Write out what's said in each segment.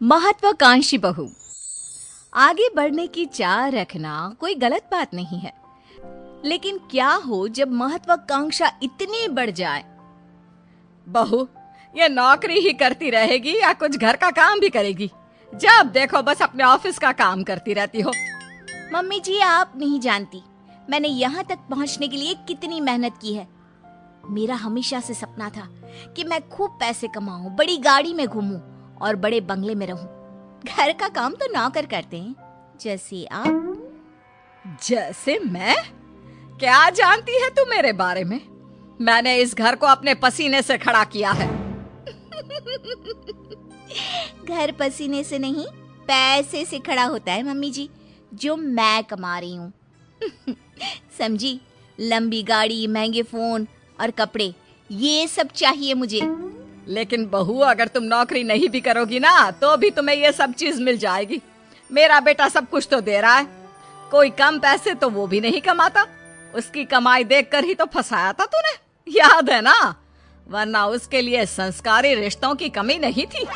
महत्वाकांक्षी बहू। आगे बढ़ने की चाह रखना कोई गलत बात नहीं है, लेकिन क्या हो जब महत्वाकांक्षा इतनी बढ़ जाए? बहू, ये नौकरी ही करती रहेगी या कुछ घर का काम भी करेगी? जब देखो बस अपने ऑफिस का काम करती रहती हो। मम्मी जी, आप नहीं जानती मैंने यहाँ तक पहुँचने के लिए कितनी मेहनत की है। मेरा हमेशा से सपना था कि मैं खूब पैसे कमाऊं, बड़ी गाड़ी में घूमूं और बड़े बंगले में रहूं। घर का काम तो नौकर करते हैं, जैसे आप। जैसे मैं? क्या जानती है तू मेरे बारे में? मैंने इस घर को अपने पसीने से खड़ा किया है। घर पसीने से नहीं, पैसे से खड़ा होता है मम्मी जी, जो मैं कमा रही हूँ। समझी? लंबी गाड़ी, महंगे फोन और कपड़े, ये सब चाहिए मुझे। लेकिन बहू, अगर तुम नौकरी नहीं भी करोगी ना तो भी तुम्हें ये सब चीज मिल जाएगी। मेरा बेटा सब कुछ तो दे रहा है, कोई कम पैसे तो वो भी नहीं कमाता। उसकी कमाई देखकर ही तो फंसाया था तूने, याद है ना? वरना उसके लिए संस्कारी रिश्तों की कमी नहीं थी।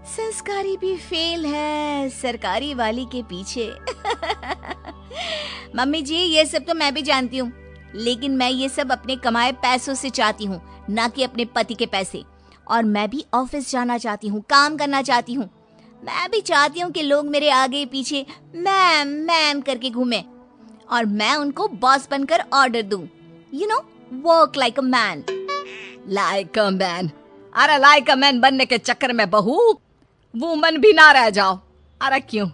संस्कारी भी फेल है सरकारी वाली के पीछे। मम्मी जी, ये सब तो मैं भी जानती हूँ, लेकिन मैं ये सब अपने कमाए पैसों से चाहती हूँ, ना कि अपने पति के पैसे। और मैं भी ऑफिस जाना चाहती हूँ, काम करना चाहती हूँ। मैं भी चाहती हूँ कि लोग मेरे आगे पीछे मैम मैम करके घूमे और मैं उनको बॉस बनकर ऑर्डर दूँ। You know, work like a man. Like a man? अरे लाइक अ मैन बनने के चक्कर में बहू वुमन भी ना रह जाओ। अरे क्यों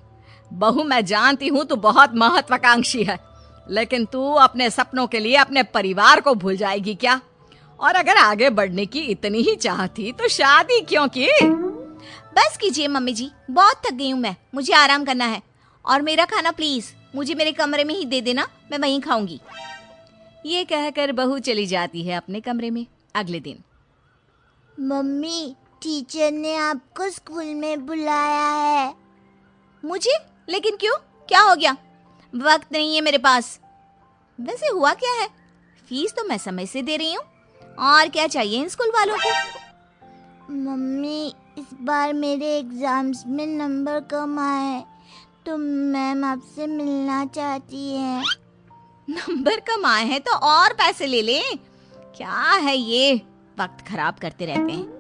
बहू, मैं जानती हूँ तू बहुत महत्वाकांक्षी है, लेकिन तू अपने सपनों के लिए अपने परिवार को भूल जाएगी क्या? और अगर आगे बढ़ने की इतनी ही चाह थी तो शादी क्यों की? बस कीजिए मम्मी जी, बहुत थक गई हूँ मैं, मुझे आराम करना है। और मेरा खाना प्लीज मुझे मेरे कमरे में ही दे देना, मैं वहीं खाऊंगी। ये कहकर बहू चली जाती है अपने कमरे में। अगले दिन, मम्मी, टीचर ने आपको स्कूल में बुलाया है। मुझे? लेकिन क्यों, क्या हो गया? वक्त नहीं है मेरे पास। वैसे हुआ क्या है? फीस तो मैं समय से दे रही हूँ, और क्या चाहिए इन स्कूल वालों को? मम्मी, इस बार मेरे एग्जाम्स में नंबर कम आए तो मैम आपसे मिलना चाहती है। नंबर कम आए हैं तो और पैसे ले लें। क्या है ये, वक्त खराब करते रहते हैं।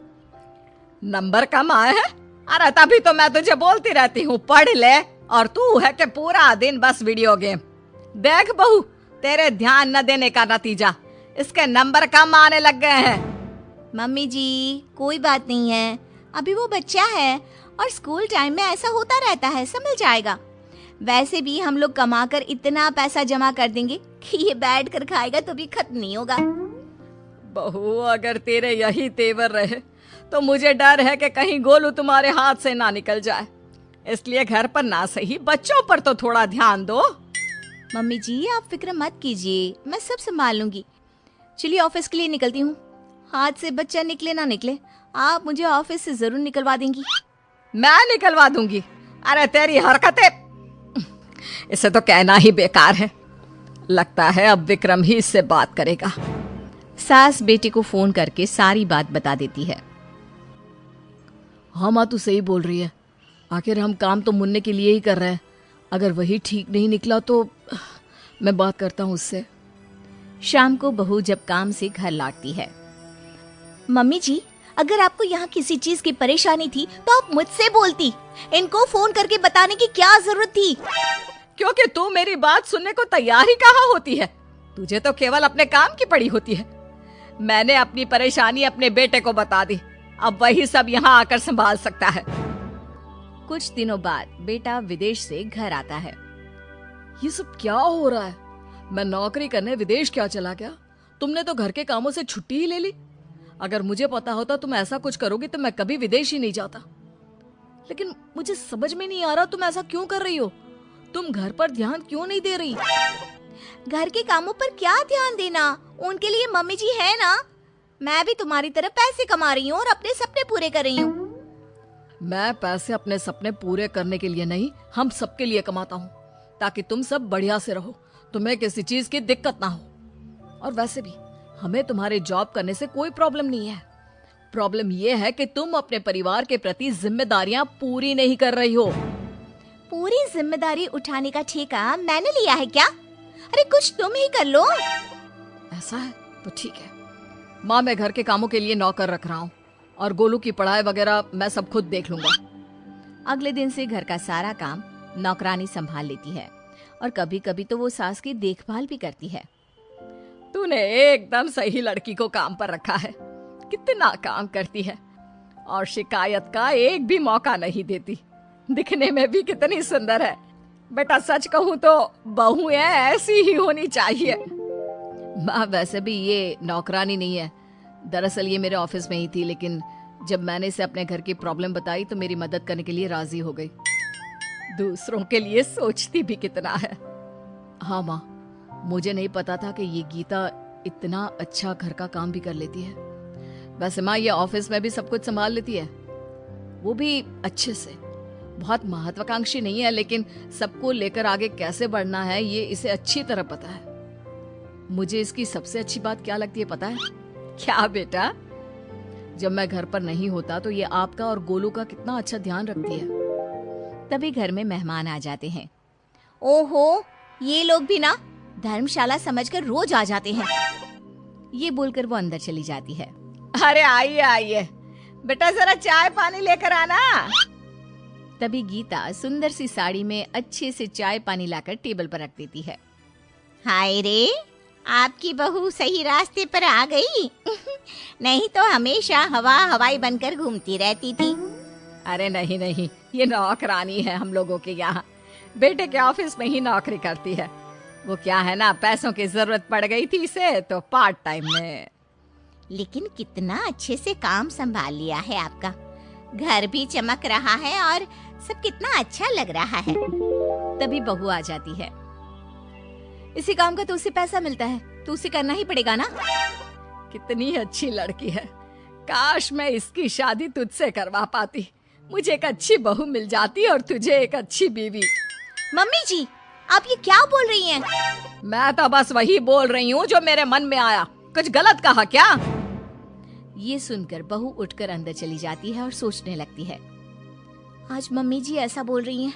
नंबर कम आए हैं? अरे तभी तो मैं तुझे बोलती रहती हूँ पढ़ ले, और तू है कि पूरा दिन बस वीडियो गेम। देख बहू, तेरे ध्यान न देने का नतीजा इसके नंबर कम आने लग गए हैं। मम्मी जी, कोई बात नहीं है, अभी वो बच्चा है और स्कूल टाइम में ऐसा होता रहता है, संभल जाएगा। वैसे भी हम लोग कमाकर इतना पैसा जमा कर देंगे कि ये बैठ कर खाएगा तो भी खत्म नहीं होगा। बहू, अगर तेरे यही तेवर रहे तो मुझे डर है कि कहीं गोलू तुम्हारे हाथ से ना निकल जाए। इसलिए घर पर ना सही बच्चों पर तो थोड़ा ध्यान दो। मम्मी जी, आप फिक्र मत कीजिए, मैं सब संभाल लूंगी। चलिए ऑफिस के लिए निकलती हूँ। हाथ से बच्चा निकले ना निकले, आप मुझे ऑफिस से जरूर निकलवा देंगी। मैं निकलवा दूंगी? अरे तेरी हरकतें, इसे तो कहना ही बेकार है। लगता है अब विक्रम ही इससे बात करेगा। सास बेटे को फोन करके सारी बात बता देती है। हाँ माँ, तू सही बोल रही है। आखिर हम काम तो मुन्ने के लिए ही कर रहे हैं। अगर वही ठीक नहीं निकला तो मैं बात करता हूँ उससे। शाम को बहू जब काम से घर लौटती है, मम्मी जी, अगर आपको यहाँ किसी चीज की परेशानी थी तो आप मुझसे बोलती, इनको फोन करके बताने की क्या जरूरत थी? क्योंकि तू मेरी बात सुनने को तैयार ही कहाँ होती है। तुझे तो केवल अपने काम की पड़ी होती है। मैंने अपनी परेशानी अपने बेटे को बता दी, अब वही सब यहाँ आकर संभाल सकता है। कुछ दिनों बाद बेटा विदेश से घर आता है। ये सब क्या हो रहा है? मैं नौकरी करने विदेश क्या चला गया? तुमने तो घर के कामों से छुट्टी ही ले ली। अगर मुझे पता होता तुम ऐसा कुछ करोगी तो मैं कभी विदेश ही नहीं जाता। लेकिन मुझे समझ में नहीं आ रहा तुम ऐसा क्यों कर रही हो? तुम घर पर ध्यान क्यों नहीं दे रही? घर के कामों पर क्या ध्यान देना, उनके लिए मम्मी जी है ना। मैं भी तुम्हारी तरह पैसे कमा रही हूँ और अपने सपने पूरे कर रही हूँ। मैं पैसे अपने सपने पूरे करने के लिए नहीं, हम सबके लिए कमाता हूँ, ताकि तुम सब बढ़िया से रहो, तुम्हें किसी चीज की दिक्कत ना हो। और वैसे भी हमें तुम्हारे जॉब करने से कोई प्रॉब्लम नहीं है। प्रॉब्लम ये है कि तुम अपने परिवार के प्रति जिम्मेदारियां पूरी नहीं कर रही हो। पूरी जिम्मेदारी उठाने का ठेका मैंने लिया है क्या? अरे कुछ तुम ही कर लो। ऐसा है तो ठीक है माँ, मैं घर के कामों के लिए नौकर रख रहा हूँ और गोलू की पढ़ाई वगैरह मैं सब खुद देख लूंगा। अगले दिन से घर का सारा काम नौकरानी संभाल लेती है और कभी कभी तो वो सास की देखभाल भी करती है। तूने एकदम सही लड़की को काम पर रखा है। कितना काम करती है और शिकायत का एक भी मौका नहीं देती। दिखने में भी कितनी सुंदर है। बेटा सच कहूँ तो बहुएं ऐसी ही होनी चाहिए। माँ वैसे भी ये नौकरानी नहीं है, दरअसल ये मेरे ऑफिस में ही थी, लेकिन जब मैंने इसे अपने घर की प्रॉब्लम बताई तो मेरी मदद करने के लिए राजी हो गई। दूसरों के लिए सोचती भी कितना है। हाँ माँ, मुझे नहीं पता था कि ये गीता इतना अच्छा घर का काम भी कर लेती है। वैसे माँ ये ऑफिस में भी सब कुछ संभाल लेती है, वो भी अच्छे से। बहुत महत्वाकांक्षी नहीं है, लेकिन सबको लेकर आगे कैसे बढ़ना है ये इसे अच्छी तरह पता है। मुझे इसकी सबसे अच्छी बात क्या लगती है पता है? क्या बेटा? जब मैं घर पर नहीं होता तो ये आपका और गोलू का कितना अच्छा ध्यान रखती है। तभी घर में मेहमान आ जाते हैं। ओहो, ये लोग भी ना धर्मशाला समझकर रोज आ जाते हैं। ये बोलकर वो अंदर चली जाती है। अरे आइए आइए बेटा, जरा चाय पानी लेकर आना। तभी गीता सुंदर सी साड़ी में अच्छे से चाय पानी लाकर टेबल पर रख देती है। हाय रे, आपकी बहू सही रास्ते पर आ गई। नहीं तो हमेशा हवाई बनकर घूमती रहती थी। अरे नहीं नहीं, ये नौकरानी है हम लोगों के यहाँ। बेटे के ऑफिस में ही नौकरी करती है। वो क्या है ना, पैसों की जरूरत पड़ गई थी इसे तो पार्ट टाइम में। लेकिन कितना अच्छे से काम संभाल लिया है आपका। घर भी चमक रहा है और सब कितना अच्छा लग रहा है। तभी बहू आ जाती है। इसी काम का तो उसे पैसा मिलता है, तो उसे करना ही पड़ेगा ना। कितनी अच्छी लड़की है। काश मैं इसकी शादी तुझसे करवा पाती। मुझे एक अच्छी बहू मिल जाती और तुझे एक अच्छी बीवी। मम्मी जी, आप ये क्या बोल रही हैं? मैं तो बस वही बोल रही हूँ जो मेरे मन में आया। कुछ गलत कहा क्या? ये सुनकर बहू उठकर अंदर चली जाती है और सोचने लगती है। आज मम्मी जी ऐसा बोल रही हैं,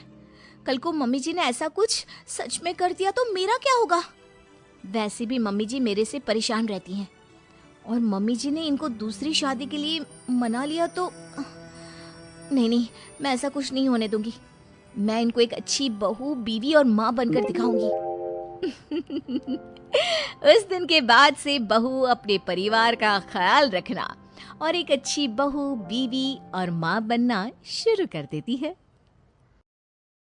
कल को मम्मी जी ने ऐसा कुछ सच में कर दिया तो मेरा क्या होगा? वैसे भी मम्मी जी मेरे से परेशान रहती हैं और मम्मी जी ने इनको दूसरी शादी के लिए मना लिया तो नहीं, मैं ऐसा कुछ नहीं होने दूंगी। मैं इनको एक अच्छी बहू, बीवी और माँ बनकर दिखाऊंगी। उस दिन के बाद से बहू अपने परिवार का ख्याल रखना और एक अच्छी बहू, बीवी और माँ बनना शुरू कर देती है।